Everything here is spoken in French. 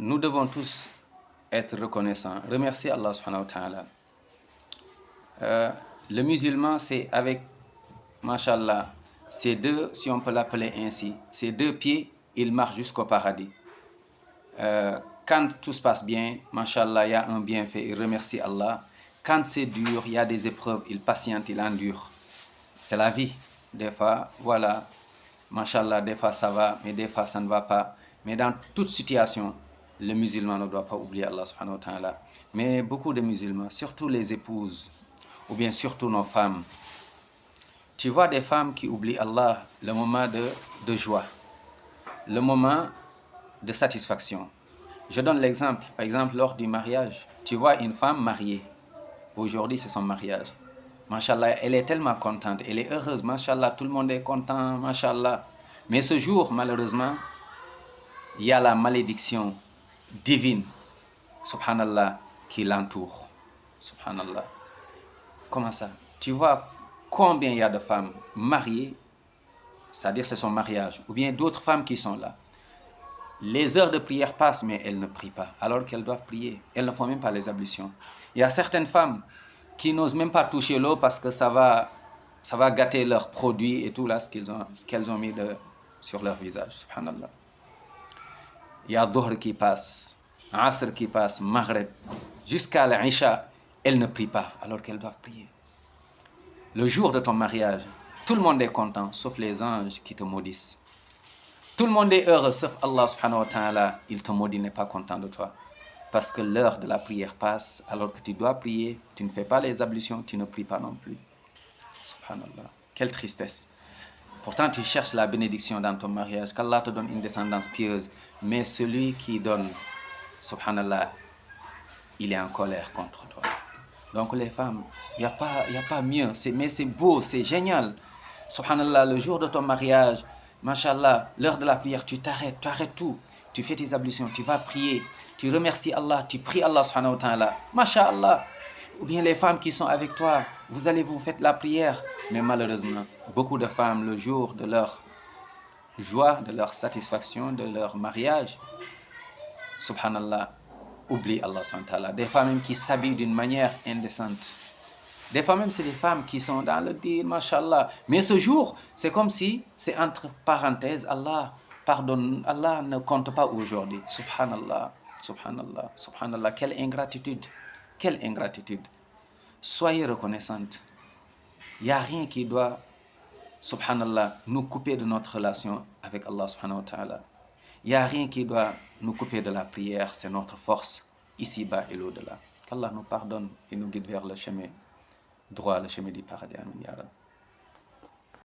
nous devons tous être reconnaissants, remercier Allah subhanahu wa ta'ala. Le musulman, c'est avec, mashallah, ces deux, si on peut l'appeler ainsi, ces deux pieds, il marche jusqu'au paradis. Quand tout se passe bien, mashallah, il y a un bienfait, il remercie Allah. Quand c'est dur, il y a des épreuves, il patiente, il endure. C'est la vie. Des fois, voilà, mashallah, des fois ça va, mais des fois ça ne va pas. Mais dans toute situation, le musulman ne doit pas oublier Allah subhanahu wa ta'ala. Mais beaucoup de musulmans, surtout les épouses, ou bien surtout nos femmes, tu vois des femmes qui oublient Allah le moment de joie, le moment de satisfaction. Je donne l'exemple, par exemple, lors du mariage. Tu vois une femme mariée. Aujourd'hui, c'est son mariage. Mashallah, elle est tellement contente, elle est heureuse. Mashallah, tout le monde est content, mashallah. Mais ce jour, malheureusement, il y a la malédiction divine, subhanallah, qui l'entoure. Subhanallah. Comment ça? Tu vois combien il y a de femmes mariées, c'est-à-dire c'est son mariage, ou bien d'autres femmes qui sont là. Les heures de prière passent, mais elles ne prient pas, alors qu'elles doivent prier. Elles ne font même pas les ablutions. Il y a certaines femmes qui n'osent même pas toucher l'eau parce que ça va gâter leurs produits et tout là, ce qu'elles ont mis sur leur visage. Subhanallah. Il y a Dhuhr qui passe, Asr qui passe, Maghrib, jusqu'à l'Isha, elles ne prient pas, alors qu'elles doivent prier. Le jour de ton mariage, tout le monde est content, sauf les anges qui te maudissent. Tout le monde est heureux, sauf Allah subhanahu wa ta'ala, il te maudit, n'est pas content de toi. Parce que l'heure de la prière passe, alors que tu dois prier, tu ne fais pas les ablutions, tu ne pries pas non plus. Subhanallah, quelle tristesse. Pourtant, tu cherches la bénédiction dans ton mariage, qu'Allah te donne une descendance pieuse. Mais celui qui donne, subhanallah, il est en colère contre toi. Donc les femmes, il n'y a pas mieux, mais c'est beau, c'est génial. Subhanallah, le jour de ton mariage, mashallah, l'heure de la prière, tu arrêtes tout. Tu fais tes ablutions, tu vas prier, tu remercies Allah, tu pries Allah subhanahu wa ta'ala. Mashallah. Ou bien les femmes qui sont avec toi, vous faites la prière. Mais malheureusement, beaucoup de femmes, le jour de leur joie, de leur satisfaction, de leur mariage, subhanallah, oublient Allah subhanahu wa ta'ala. Des femmes même qui s'habillent d'une manière indécente. Des fois même, c'est des femmes qui sont dans le deal, mashallah. Mais ce jour, c'est comme si, c'est entre parenthèses, Allah pardonne, Allah ne compte pas aujourd'hui. Subhanallah, subhanallah, subhanallah. Quelle ingratitude, quelle ingratitude. Soyez reconnaissante. Il n'y a rien qui doit, subhanallah, nous couper de notre relation avec Allah subhanahu wa ta'ala. Il n'y a rien qui doit nous couper de la prière, c'est notre force, ici-bas et l'au-delà. Qu'Allah nous pardonne et nous guide vers le chemin droit, le chemin du paradis. Amin ya Rabbi.